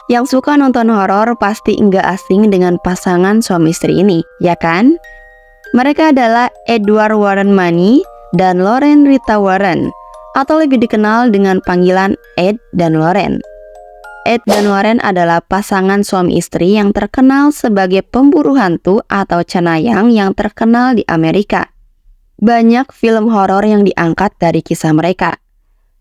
Yang suka nonton horor pasti nggak asing dengan pasangan suami istri ini, ya kan? Mereka adalah Edward Warren Money dan Lauren Rita Warren, atau lebih dikenal dengan panggilan Ed dan Lauren. Ed dan Lauren adalah pasangan suami istri yang terkenal sebagai pemburu hantu atau cenayang yang terkenal di Amerika. Banyak film horor yang diangkat dari kisah mereka.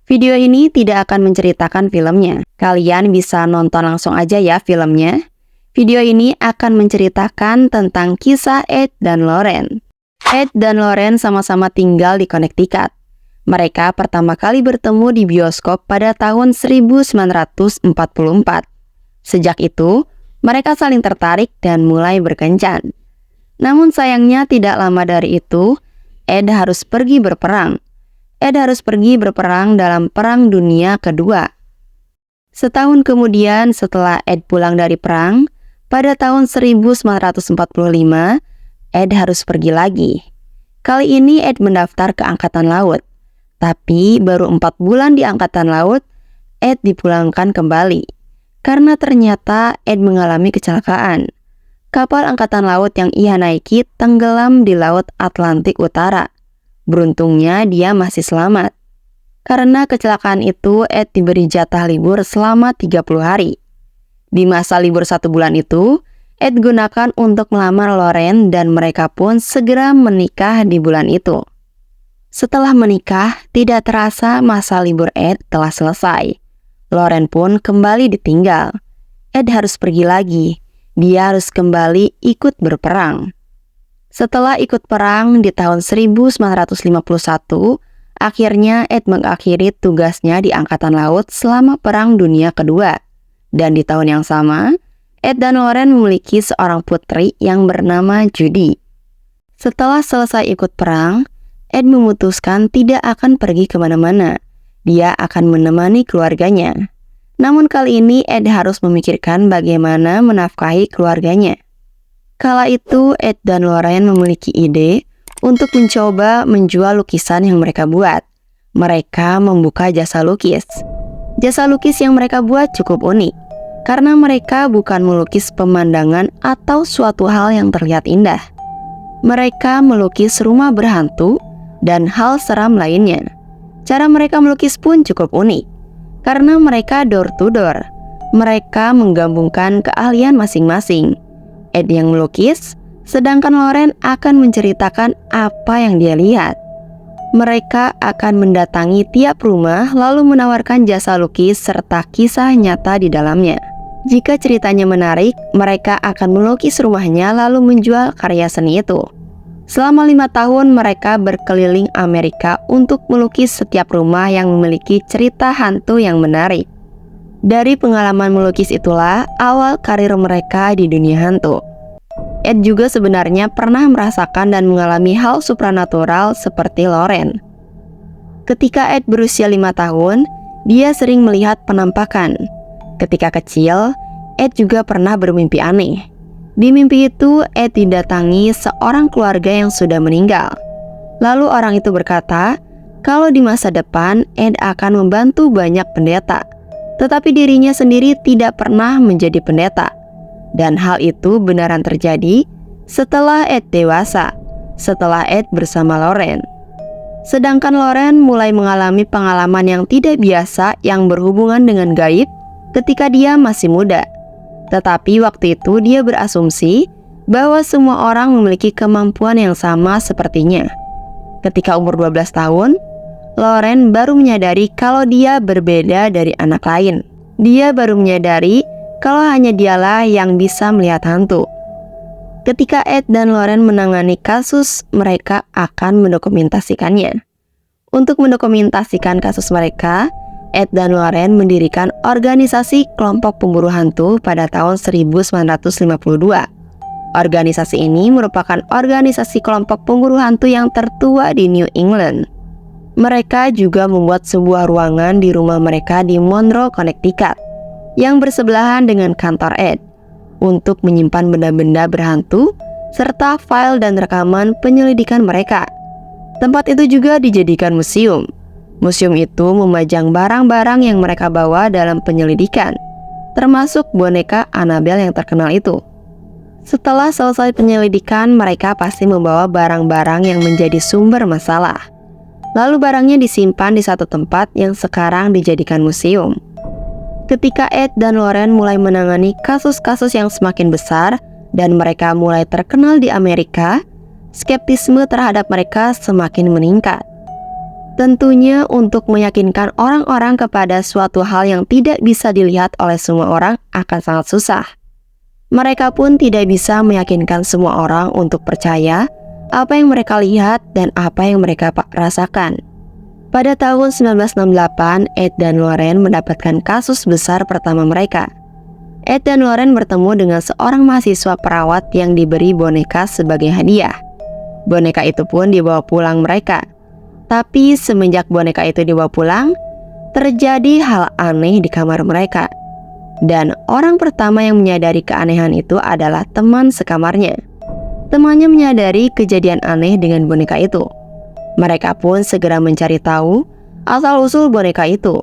Video ini tidak akan menceritakan filmnya. Kalian bisa nonton langsung aja ya filmnya. Video ini akan menceritakan tentang kisah Ed dan Lauren. Ed dan Lauren sama-sama tinggal di Connecticut. Mereka pertama kali bertemu di bioskop pada tahun 1944. Sejak itu, mereka saling tertarik dan mulai berkencan. Namun sayangnya tidak lama dari itu, Ed harus pergi berperang. Ed harus pergi berperang dalam Perang Dunia Kedua. Setahun kemudian setelah Ed pulang dari perang, pada tahun 1945, Ed harus pergi lagi. Kali ini Ed mendaftar ke Angkatan Laut. Tapi baru 4 bulan di Angkatan Laut, Ed dipulangkan kembali. Karena ternyata Ed mengalami kecelakaan. Kapal Angkatan Laut yang ia naiki tenggelam di Laut Atlantik Utara. Beruntungnya dia masih selamat. Karena kecelakaan itu, Ed diberi jatah libur selama 30 hari. Di masa libur 1 bulan itu, Ed gunakan untuk melamar Lauren dan mereka pun segera menikah di bulan itu. Setelah menikah, tidak terasa masa libur Ed telah selesai. Lauren pun kembali ditinggal. Ed harus pergi lagi. Dia harus kembali ikut berperang. Setelah ikut perang di tahun 1951, akhirnya Ed mengakhiri tugasnya di Angkatan Laut selama Perang Dunia Kedua. Dan di tahun yang sama, Ed dan Lauren memiliki seorang putri yang bernama Judy. Setelah selesai ikut perang, Ed memutuskan tidak akan pergi kemana-mana. Dia akan menemani keluarganya. Namun kali ini Ed harus memikirkan bagaimana menafkahi keluarganya. Kala itu Ed dan Lauren memiliki ide untuk mencoba menjual lukisan yang mereka buat. Mereka membuka jasa lukis. Jasa lukis yang mereka buat cukup unik, karena mereka bukan melukis pemandangan atau suatu hal yang terlihat indah. Mereka melukis rumah berhantu dan hal seram lainnya. Cara mereka melukis pun cukup unik, karena mereka door to door. Mereka menggabungkan keahlian masing-masing. Ed yang melukis, sedangkan Lauren akan menceritakan apa yang dia lihat. Mereka akan mendatangi tiap rumah lalu menawarkan jasa lukis serta kisah nyata di dalamnya. Jika ceritanya menarik, mereka akan melukis rumahnya lalu menjual karya seni itu. Selama 5 tahun mereka berkeliling Amerika untuk melukis setiap rumah yang memiliki cerita hantu yang menarik. Dari pengalaman melukis itulah awal karir mereka di dunia hantu. Ed juga sebenarnya pernah merasakan dan mengalami hal supranatural seperti Lauren. Ketika Ed berusia 5 tahun, dia sering melihat penampakan. Ketika kecil, Ed juga pernah bermimpi aneh. Di mimpi itu, Ed didatangi seorang keluarga yang sudah meninggal. Lalu orang itu berkata, kalau di masa depan Ed akan membantu banyak pendeta, tetapi dirinya sendiri tidak pernah menjadi pendeta. Dan hal itu benaran terjadi setelah Ed dewasa, setelah Ed bersama Lauren. Sedangkan Lauren mulai mengalami pengalaman yang tidak biasa yang berhubungan dengan gaib ketika dia masih muda. Tetapi waktu itu dia berasumsi bahwa semua orang memiliki kemampuan yang sama sepertinya. Ketika umur 12 tahun, Lauren baru menyadari kalau dia berbeda dari anak lain. Dia baru menyadari kalau hanya dialah yang bisa melihat hantu. Ketika Ed dan Lauren menangani kasus, mereka akan mendokumentasikannya. Untuk mendokumentasikan kasus mereka, Ed dan Lauren mendirikan organisasi kelompok pemburu hantu pada tahun 1952. Organisasi ini merupakan organisasi kelompok pemburu hantu yang tertua di New England. Mereka juga membuat sebuah ruangan di rumah mereka di Monroe, Connecticut, yang bersebelahan dengan kantor Ed, untuk menyimpan benda-benda berhantu serta file dan rekaman penyelidikan mereka. Tempat itu juga dijadikan museum. Museum itu memajang barang-barang yang mereka bawa dalam penyelidikan. termasuk boneka Annabelle yang terkenal itu. Setelah selesai penyelidikan, mereka pasti membawa barang-barang yang menjadi sumber masalah. Lalu barangnya disimpan di satu tempat yang sekarang dijadikan museum. Ketika Ed dan Lorraine mulai menangani kasus-kasus yang semakin besar dan mereka mulai terkenal di Amerika, skeptisme terhadap mereka semakin meningkat. Tentunya untuk meyakinkan orang-orang kepada suatu hal yang tidak bisa dilihat oleh semua orang akan sangat susah. Mereka pun tidak bisa meyakinkan semua orang untuk percaya apa yang mereka lihat dan apa yang mereka rasakan. Pada tahun 1968, Ed dan Lorraine mendapatkan kasus besar pertama mereka. Ed dan Lorraine bertemu dengan seorang mahasiswa perawat yang diberi boneka sebagai hadiah. Boneka itu pun dibawa pulang mereka. Tapi semenjak boneka itu dibawa pulang, terjadi hal aneh di kamar mereka. Dan orang pertama yang menyadari keanehan itu adalah teman sekamarnya. Temannya menyadari kejadian aneh dengan boneka itu. Mereka pun segera mencari tahu asal-usul boneka itu.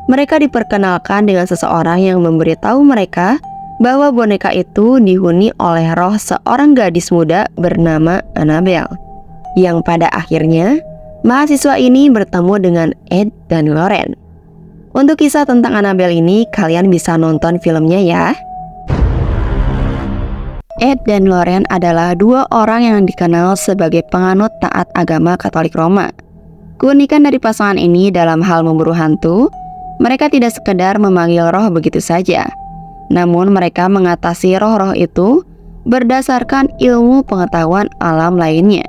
Mereka diperkenalkan dengan seseorang yang memberitahu mereka bahwa boneka itu dihuni oleh roh seorang gadis muda bernama Annabelle. Yang pada akhirnya mahasiswa ini bertemu dengan Ed dan Lorraine. Untuk kisah tentang Annabelle ini, kalian bisa nonton filmnya ya. Ed dan Lorraine adalah dua orang yang dikenal sebagai penganut taat agama Katolik Roma. Keunikan dari pasangan ini dalam hal memburu hantu, mereka tidak sekedar memanggil roh begitu saja. Namun mereka mengatasi roh-roh itu berdasarkan ilmu pengetahuan alam lainnya.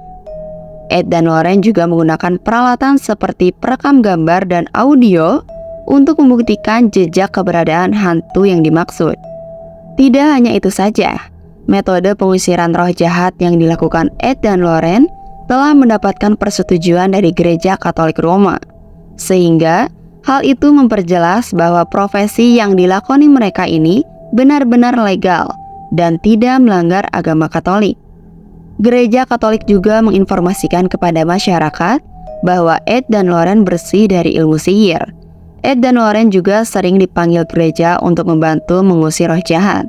Ed dan Lorraine juga menggunakan peralatan seperti perekam gambar dan audio untuk membuktikan jejak keberadaan hantu yang dimaksud. Tidak hanya itu saja, metode pengusiran roh jahat yang dilakukan Ed dan Lorraine telah mendapatkan persetujuan dari Gereja Katolik Roma, sehingga hal itu memperjelas bahwa profesi yang dilakoni mereka ini benar-benar legal dan tidak melanggar agama Katolik. Gereja Katolik juga menginformasikan kepada masyarakat bahwa Ed dan Lorraine bersih dari ilmu sihir. Ed dan Lorraine juga sering dipanggil gereja untuk membantu mengusir roh jahat.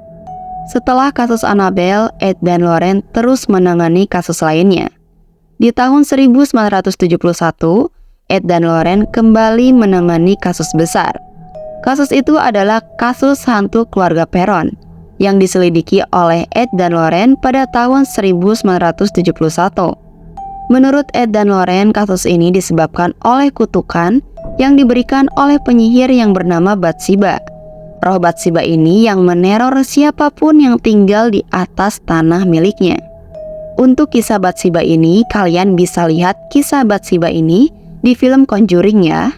Setelah kasus Annabelle, Ed dan Lorraine terus menangani kasus lainnya. Di tahun 1971, Ed dan Lorraine kembali menangani kasus besar. Kasus itu adalah kasus hantu keluarga Perron yang diselidiki oleh Ed dan Lorraine pada tahun 1971. Menurut Ed dan Lorraine, kasus ini disebabkan oleh kutukan yang diberikan oleh penyihir yang bernama Bathsheba. Roh Bathsheba ini yang meneror siapapun yang tinggal di atas tanah miliknya. Untuk kisah Bathsheba ini, kalian bisa lihat kisah Bathsheba ini di film Conjuring ya.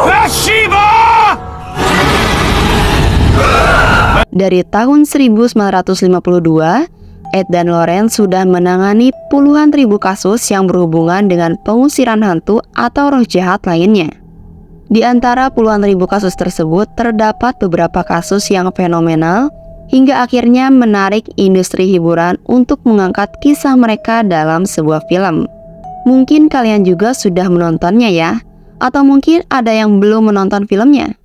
Bathsheba! Dari tahun 1952, Ed dan Lorraine sudah menangani puluhan ribu kasus yang berhubungan dengan pengusiran hantu atau roh jahat lainnya. Di antara puluhan ribu kasus tersebut, terdapat beberapa kasus yang fenomenal hingga akhirnya menarik industri hiburan untuk mengangkat kisah mereka dalam sebuah film. Mungkin kalian juga sudah menontonnya ya, atau mungkin ada yang belum menonton filmnya.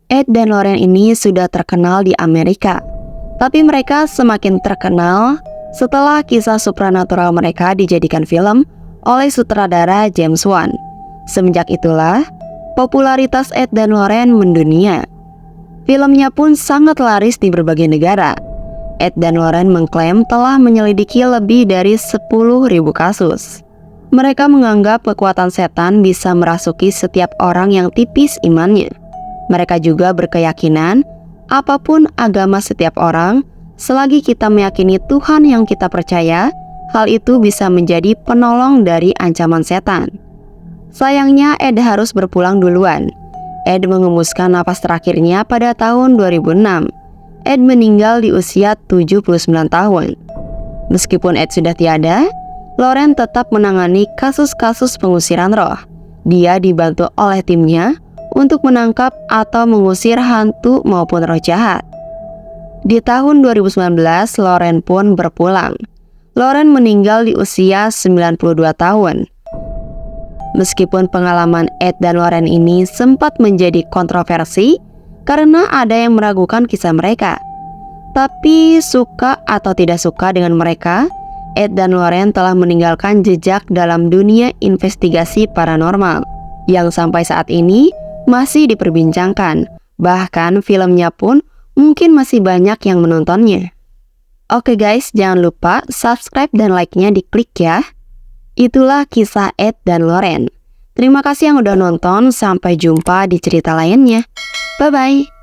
Ed dan Lorraine ini sudah terkenal di Amerika, tapi mereka semakin terkenal setelah kisah supranatural mereka dijadikan film oleh sutradara James Wan. Semenjak itulah, popularitas Ed dan Lorraine mendunia. Filmnya pun sangat laris di berbagai negara. Ed dan Lorraine mengklaim telah menyelidiki lebih dari 10.000 kasus. Mereka menganggap kekuatan setan bisa merasuki setiap orang yang tipis imannya. Mereka juga berkeyakinan, apapun agama setiap orang, selagi kita meyakini Tuhan yang kita percaya, hal itu bisa menjadi penolong dari ancaman setan. Sayangnya Ed harus berpulang duluan. Ed mengembuskan napas terakhirnya pada tahun 2006. Ed meninggal di usia 79 tahun. Meskipun Ed sudah tiada, Lorraine tetap menangani kasus-kasus pengusiran roh. Dia dibantu oleh timnya untuk menangkap atau mengusir hantu maupun roh jahat. Di tahun 2019, Lorraine pun berpulang. Lorraine meninggal di usia 92 tahun. Meskipun pengalaman Ed dan Lorraine ini sempat menjadi kontroversi, karena ada yang meragukan kisah mereka. Tapi suka atau tidak suka dengan mereka, Ed dan Lorraine telah meninggalkan jejak dalam dunia investigasi paranormal yang sampai saat ini masih diperbincangkan. Bahkan filmnya pun mungkin masih banyak yang menontonnya. Oke guys, jangan lupa subscribe dan like-nya diklik ya. Itulah kisah Ed dan Lorraine. Terima kasih yang udah nonton, sampai jumpa di cerita lainnya. Bye-bye.